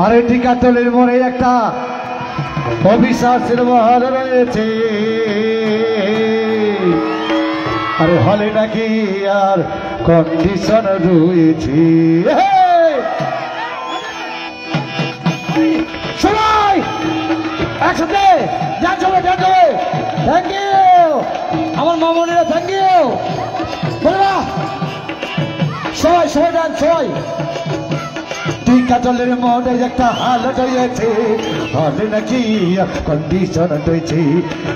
আরে টিকাতলের মোড়ে একটা অবিশ্বাসের মহল রয়েছে। আরে হলে নাকি আর কন্ডিশন রয়েছে। সবাই একসাথে ডান্স হবে, ডান্স হবে। থ্যাংক ইউ আমার মামনিরা, থ্যাংক ইউ। সবাই সবাই ডান্স, সবাই। টিকাতলের মোড়ে একটা হাল রয়েছে, হলে নাকি কন্ডিশন রয়েছে।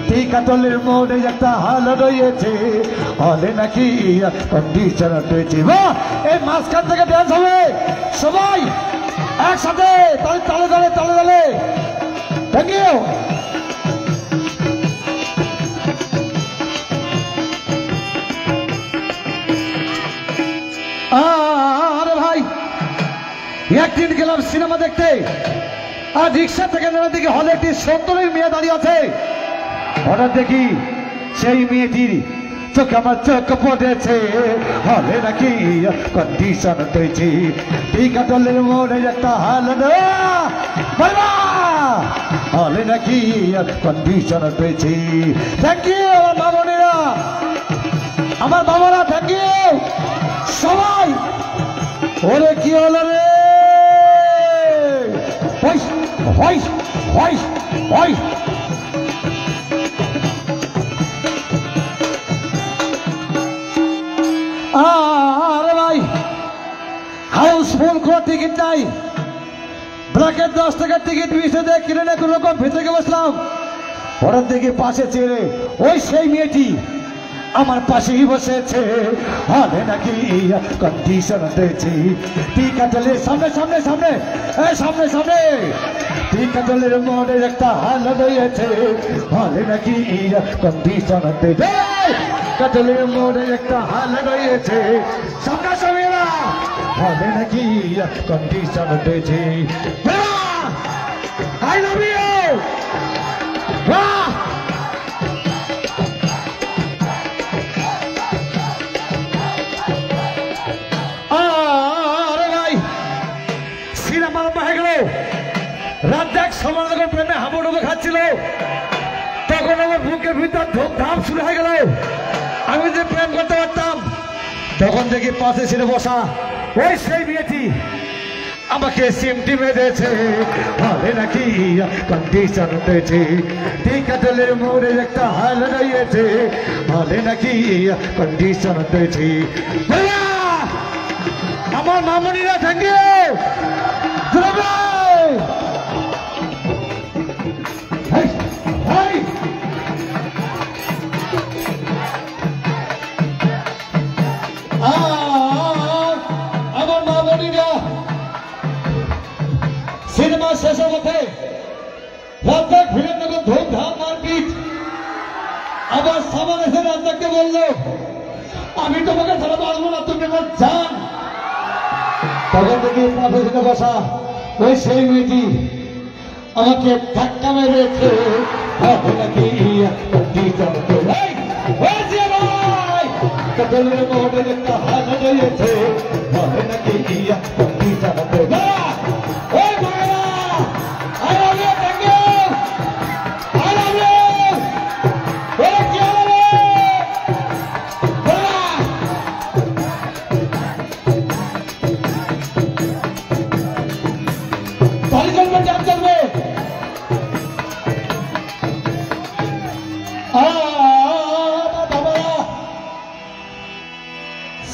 টিকাতলের মোড়ে একটা হাল রয়েছে, হলে নাকি কন্ডিশন রয়েছে। বাহ, এই মাঝখান থেকে ডান্স হবে সবাই একসাথে, তালে তালে তালে তালে তালে। Thank you. আরে ভাই, একদিন গেলাম সিনেমা দেখতে, আর রিক্সা থেকে নেমে দেখি হলে একটি সুন্দরী মেয়ে দাঁড়িয়ে আছে। হঠাৎ দেখি সেই মেয়েটির চোখ আমার চোখ পড়েছে, হলে নাকি কন্ডিশন রয়েছে। টিকাতলের মোড়ে একটা হাল, হলে নাকি কন্ডিশন রয়েছে। থ্যাংক ইউ আমার মামনিরা, আমার বাবারা, থ্যাংক ইউ সবাই। ওরে কি হলো রে? আরে ভাই, হাউসফুল কোনো টিকিট নাই, ব্র্যাকেট 10 টাকার টিকিট 20 টাকা কিনে নিয়ে কোনো রকম ভিতরে বসলাম। হঠাৎ দেখি পাশে চেয়ে ওই সেই মেয়েটি আমার পাশেই বসেছে, হলে নাকি কন্ডিশন রয়েছে। টিকাতলের সামনে সামনে সামনে সামনে সামনে, টিকাতলের মোড়ে একটা হাল রয়েছে, হলে নাকি কন্ডিশন রয়েছে। টিকাতলের মোড়ে একটা হাল রয়েছে, সামনে সামনে, হলে নাকি কন্ডিশন রয়েছে। I love you. রাত দেখ সবার যখন প্রেমে হাবুডুবু খাচ্ছিল, তখন আমার বুকের ভিতর ধুমধাম শুরু হয়ে গেল। আমি যে প্রেম করতে পারতাম, তখন দেখি পাশে ছিল বসা ওই সেই মেয়েটি আমাকে সিমটি বেঁধেছে, হলে নাকি কন্ডিশন রয়েছে। টিকাতলের মোড়ে একটা হাল রয়েছে, হলে নাকি কন্ডিশন রয়েছে। আমার মামনিরা, থ্যাংক ইউ। আমার মামনিরা, সিনেমা শেষের মধ্যে রাজ্জাক ভিলেন যখন ধুমধাম মারপিট, আবার সামান এসে রাজ্জাককে বললো, আমি তোমাকে ছাড়া পারবো না, তুমি আমার জান। তখন দেখি পাশে বসা ওই সেই মেয়েটি আমাকে ধাক্কা মেরেছে, হবে নাকি কন্ডিশন রয়েছে। টিকাতলের মোড়ে একটা হাল রয়েছে, হবে নাকি কন্ডিশন রয়েছে।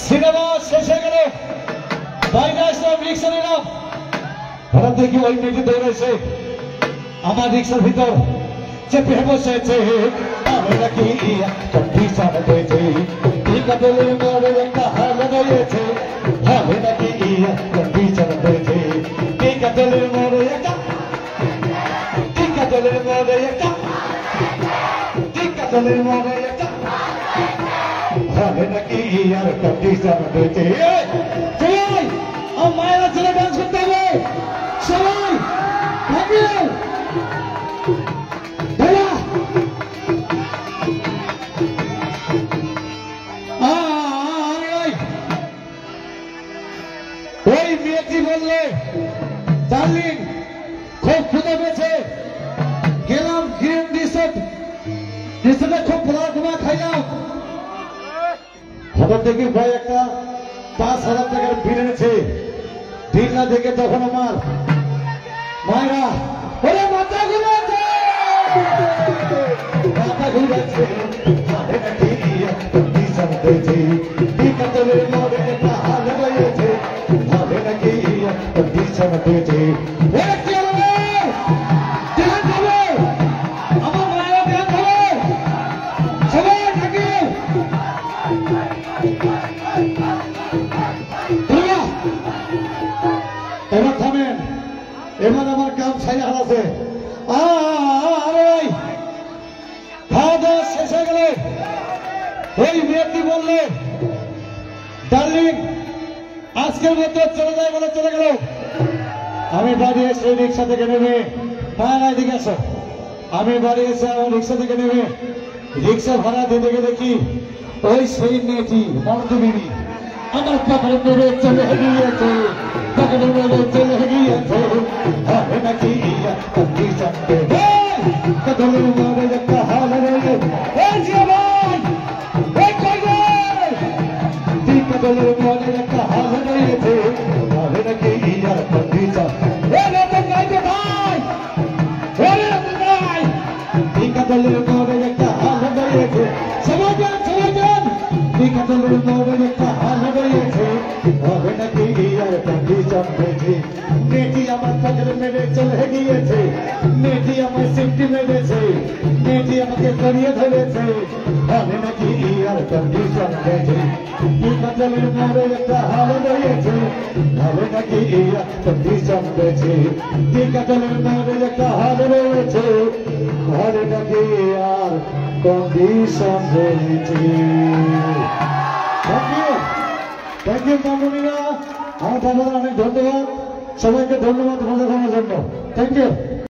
সিনেমা শেষ হয়ে গেল, বাইরে আসলাম, রিক্সা নিলাম। হঠাৎ দেখি ওই মেয়েটি দৌড়েছে আমার রিক্সার ভিতর চেপে বসেছে, হবে নাকি কন্ডিশন রয়েছে। টিকাতলের মোড়ে একটা হাল রয়েছে, হবে নাকি কন্ডিশন রয়েছে। টিকাতলের মোড়ে একটা, টিকাতলের মোড়ে একটা, টিকাতলের মোড়ে একটা, হবে নাকি আর কন্ডিশন রয়েছে। সবাই আমার মায়েরা ছেলে ডান্স করতে হবে, সবাই। Thank you. ওই মেয়েটি বললে দৃশ্যটা খুব ভালো ঘুমা খাইলাম, হঠাৎ দেখি ভাই একটা 5,000 টাকার বিল এনেছে। বিল না দেখে তখন আমার মায়েরা ওরে মাথা ঘুরাচ্ছে, মাথা ঘুরাচ্ছে, মাথা নাকি দিশা হয়েছে, বিকালের মরে একটা হাল হয়েছে, মাথা নাকি দিশা হয়েছে। এবার থামেন, এবার আমার কাম ছাইয়া হারাছে। খাওয়া দাওয়া শেষ হয়ে গেলে ওই মেয়েটি বললে ডার্লিং আজকের মতো চলে যায় বলে চলে গেল। আমি বাড়ি এসে রিক্সা থেকে নেমে এদিকে আসো, আমি বাড়ি এসে আমার রিক্সা থেকে নেমে রিক্সা ভাড়া দিতে গিয়ে দেখি ওই সেই মেয়েটি মর্দবিনী আমার পকেটে মেরে চলে গিয়েছে, পকেটে মেরে চলে গিয়েছে। হবে নাকি কদলের মরে একটা হাল রয়েছে, কদলের মরে একটা হাল রয়েছে। হবে নাকি কদলের মরে একটা হাল রয়েছে। সবাই যান, সবাই যান, কদলের মরে একটা হাল রয়েছে। হবে নাকি আর কন্ডিশন হয়েছে। মেয়েটি আমার পকেটে মেরে চলে গিয়েছে, মেয়েটি আমার সিফটি মেরেছে, মেয়েটি আমাকে জড়িয়ে ধরেছে। হবে নাকি আর কন্ডিশন হয়েছে। কদলের মরে একটা হাল রয়েছে। হবে নাকি আর কন্ডিশন হয়েছে। কদলের মরে একটা হাল রয়েছে। হবে নাকি আর কন্ডিশন হয়েছে। থ্যাংক ইউ মামুনিরা, আমার দাদারা অনেক ধন্যবাদ, সবাইকে ধন্যবাদ ভালো করার জন্য। Thank you.